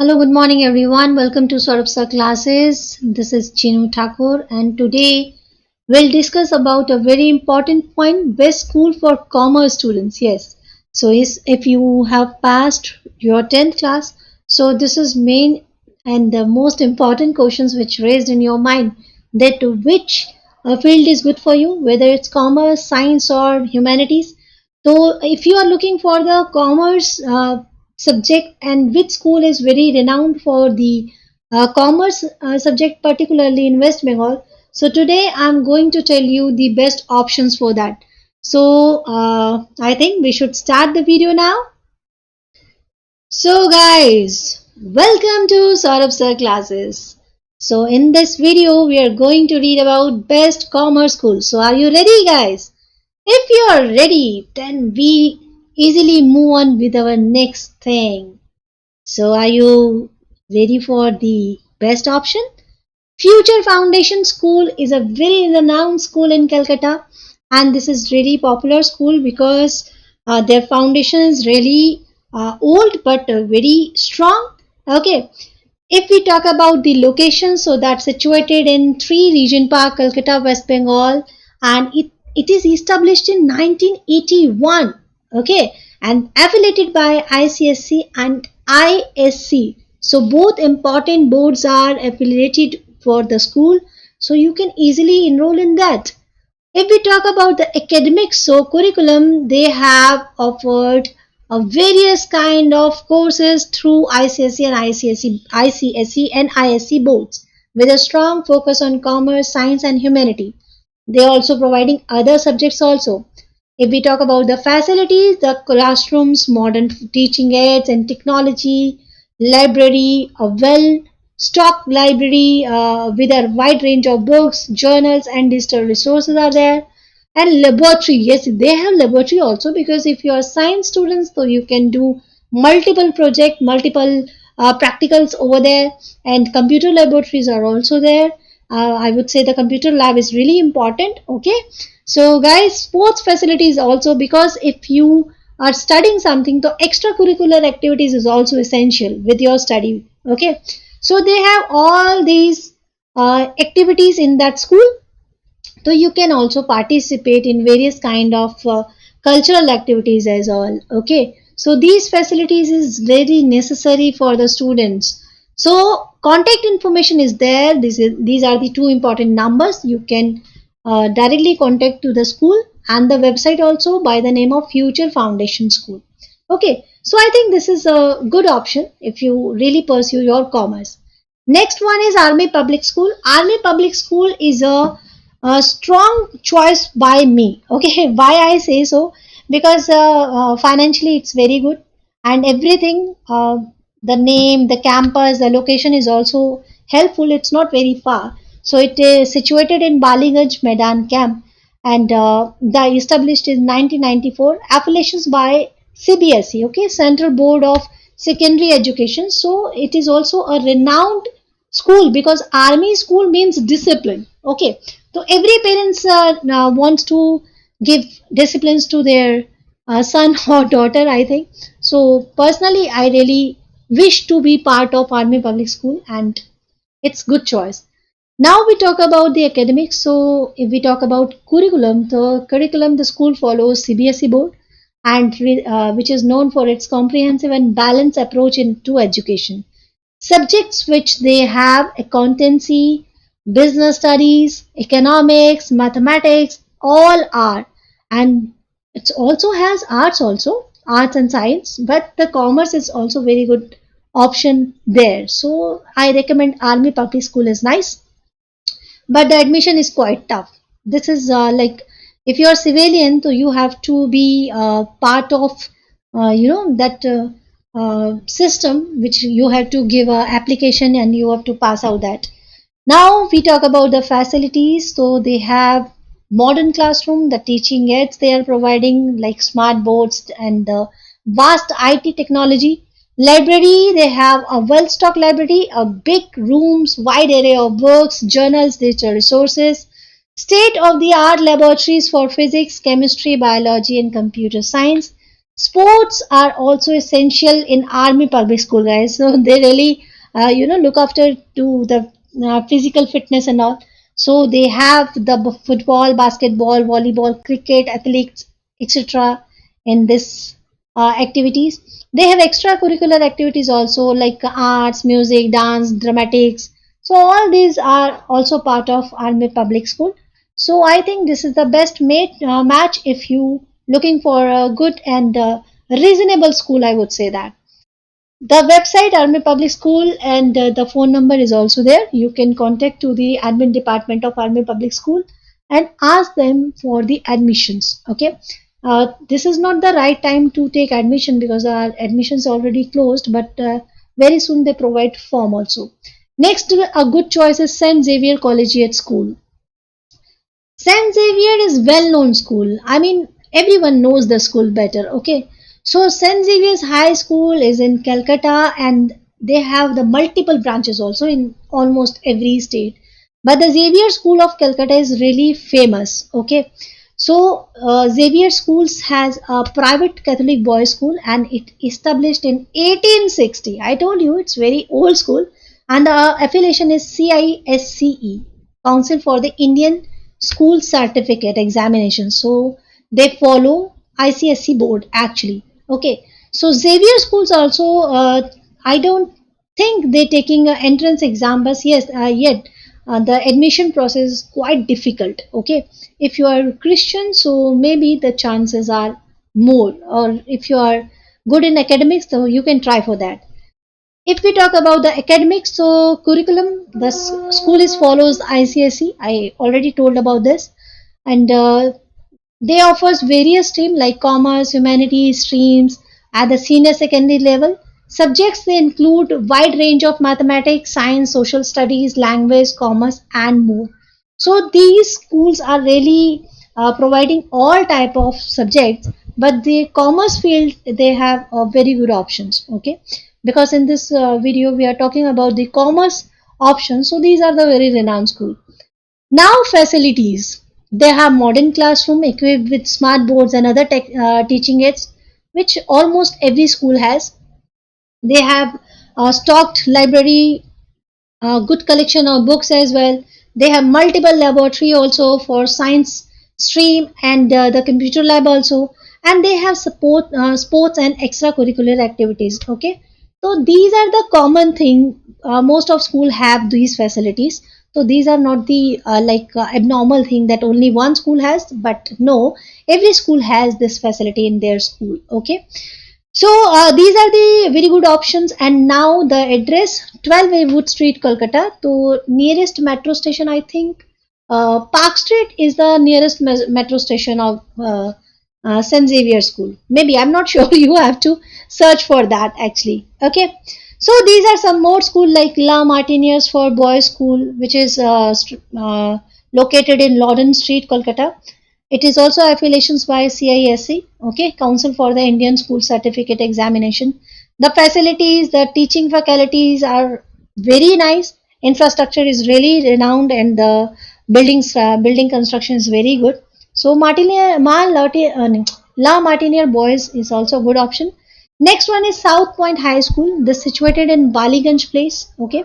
Hello, good morning everyone. Welcome to Saurabh classes. This is Chinu Thakur and today we'll discuss about a very important point, best school for commerce students. Yes. So if you have passed your 10th class, so this is main and the most important questions which raised in your mind that which field is good for you, whether it's commerce, science or humanities. So if you are looking for the commerce subject and which school is very renowned for the commerce subject, particularly in West Bengal. So today I'm going to tell you the best options for that. So I think we should start the video now. So guys, welcome to Saurabh Sir classes. So in this video we are going to read about best commerce schools. So are you ready guys? If you are ready, then we easily move on with our next thing. So are you ready for the best option? Future Foundation School is a very renowned school in Calcutta, and this is really popular school because their foundation is really old but very strong. Okay, if we talk about the location, so that's situated in 3 Region Park, Calcutta, West Bengal, and it is established in 1981. Okay, and affiliated by ICSC and ISC. So both important boards are affiliated for the school, so you can easily enroll in that. If we talk about the academics, so curriculum, they have offered various kind of courses through ICSE and ICSE and ISC boards with a strong focus on commerce, science and humanity. They are also providing other subjects also. If we talk about the facilities, the classrooms, modern teaching aids and technology, library, a well stocked library with a wide range of books, journals, and digital resources are there. And laboratory, yes, they have laboratory also because if you are science students, so you can do multiple project, multiple practicals over there, and computer laboratories are also there. I would say the computer lab is really important. Okay, so guys, sports facilities also because if you are studying something, the extracurricular activities is also essential with your study. Okay, so they have all these activities in that school, so you can also participate in various kind of cultural activities as well. Okay, so these facilities is very necessary for the students. So contact information is there. These are the two important numbers. You can directly contact to the school and the website also by the name of Future Foundation School. Okay, so I think this is a good option if you really pursue your commerce. Next one is Army Public School. Army Public School is a strong choice by me. Okay, why I say so? Because financially it's very good and everything. The name, the campus, the location is also helpful. It's not very far. So it is situated in Baliganj Medan Camp and the established in 1994. Affiliations by CBSE, okay, Central Board of Secondary Education. So it is also a renowned school because army school means discipline. Okay, so every parents now wants to give disciplines to their son or daughter, I think. So personally, I really wish to be part of Army Public School, and it's good choice. Now we talk about the academics. So if we talk about curriculum, the school follows CBSE board, and which is known for its comprehensive and balanced approach into education. Subjects which they have accountancy, business studies, economics, mathematics, all are, and it also has arts and science, but the commerce is also very good option there. So I recommend Army Public School is nice, but the admission is quite tough. This is like if you are civilian, so you have to be part of that system which you have to give a application and you have to pass out that. Now we talk about the facilities. So they have modern classroom, the teaching aids they are providing like smart boards and the vast IT technology. Library, they have a well-stocked library, a big rooms, wide array of books, journals, digital resources, state-of-the-art laboratories for physics, chemistry, biology and computer science, Sports are also essential in army public school, guys. So they really, look after to the physical fitness and all. So they have the football, basketball, volleyball, cricket, athletes, etc. in this activities. They have extracurricular activities also like arts, music, dance, dramatics. So all these are also part of army public school. So I think this is the best match if you looking for a good and reasonable school. I would say that the website Army Public School and the phone number is also there. You can contact to the admin department of Army Public School and ask them for the admissions. Okay, this is not the right time to take admission because our admissions already closed, but very soon they provide form also. Next, a good choice is Saint Xavier Collegiate School. Saint Xavier is well-known school. I mean, everyone knows the school better. Okay, so Saint Xavier's High School is in Calcutta, and they have the multiple branches also in almost every state. But the Xavier School of Calcutta is really famous. Okay, so Xavier Schools has a private Catholic boys' school, and it established in 1860. I told you it's very old school, and the affiliation is CISCE, Council for the Indian School Certificate Examination. So they follow ICSE board actually. Okay, so Xavier schools also, I don't think they're taking an entrance exam, but yes, yet the admission process is quite difficult. Okay, if you are Christian, so maybe the chances are more, or if you are good in academics, so you can try for that. If we talk about the academics, so curriculum, the school is follows ICSE. I already told about this, and they offers various streams like commerce, humanities streams at the senior secondary level. Subjects they include wide range of mathematics, science, social studies, language, commerce, and more. So these schools are really providing all type of subjects, but the commerce field they have very good options. Okay, because in this video we are talking about the commerce options. So these are the very renowned school. Now facilities. They have modern classroom equipped with smart boards and other teaching aids, which almost every school has. They have a stocked library, a good collection of books as well. They have multiple laboratory also for science stream and the computer lab also, and they have support sports and extracurricular activities. Okay, so these are the common thing. Most of school have these facilities. So these are not the abnormal thing that only one school has, but no, every school has this facility in their school. Okay, so these are the very good options. And now the address 12A Wood Street, Kolkata. So nearest metro station, I think Park Street is the nearest metro station of St. Xavier School. Maybe I'm not sure. You have to search for that actually. Okay. So these are some more school like La Martiniers for Boys School, which is located in Loudon Street, Kolkata. It is also affiliations by CISE, okay, Council for the Indian School Certificate Examination. The facilities, the teaching faculties are very nice. Infrastructure is really renowned, and the building construction is very good. So La Martiniere Boys is also a good option. Next one is South Point High School. This is situated in Baliganj Place. Okay,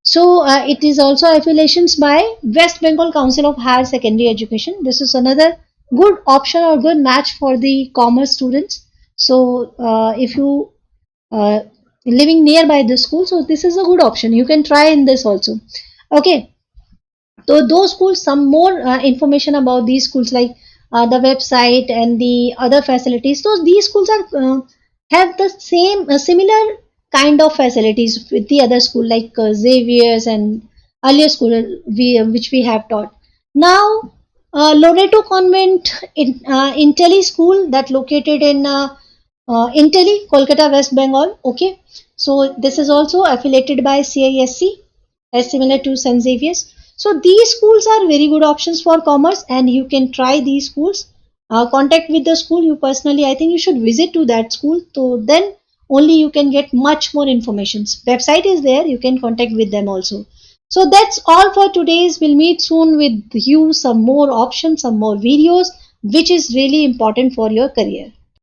so it is also affiliations by West Bengal Council of Higher Secondary Education. This is another good option or good match for the commerce students. So if you living nearby the school, so this is a good option. You can try in this also. Okay, so those schools, some more information about these schools like the website and the other facilities. So these schools are have the same similar kind of facilities with the other school like Xavier's and earlier school which we have taught. Now Loreto Convent in Intelli School that located in Intelli, Kolkata, West Bengal. Okay, so this is also affiliated by CISC as similar to St. Xavier's. So these schools are very good options for commerce, and you can try these schools. Contact with the school. You personally, I think you should visit to that school. So then only you can get much more information. Website is there. You can contact with them also. So that's all for today's. We'll meet soon with you some more options, some more videos, which is really important for your career.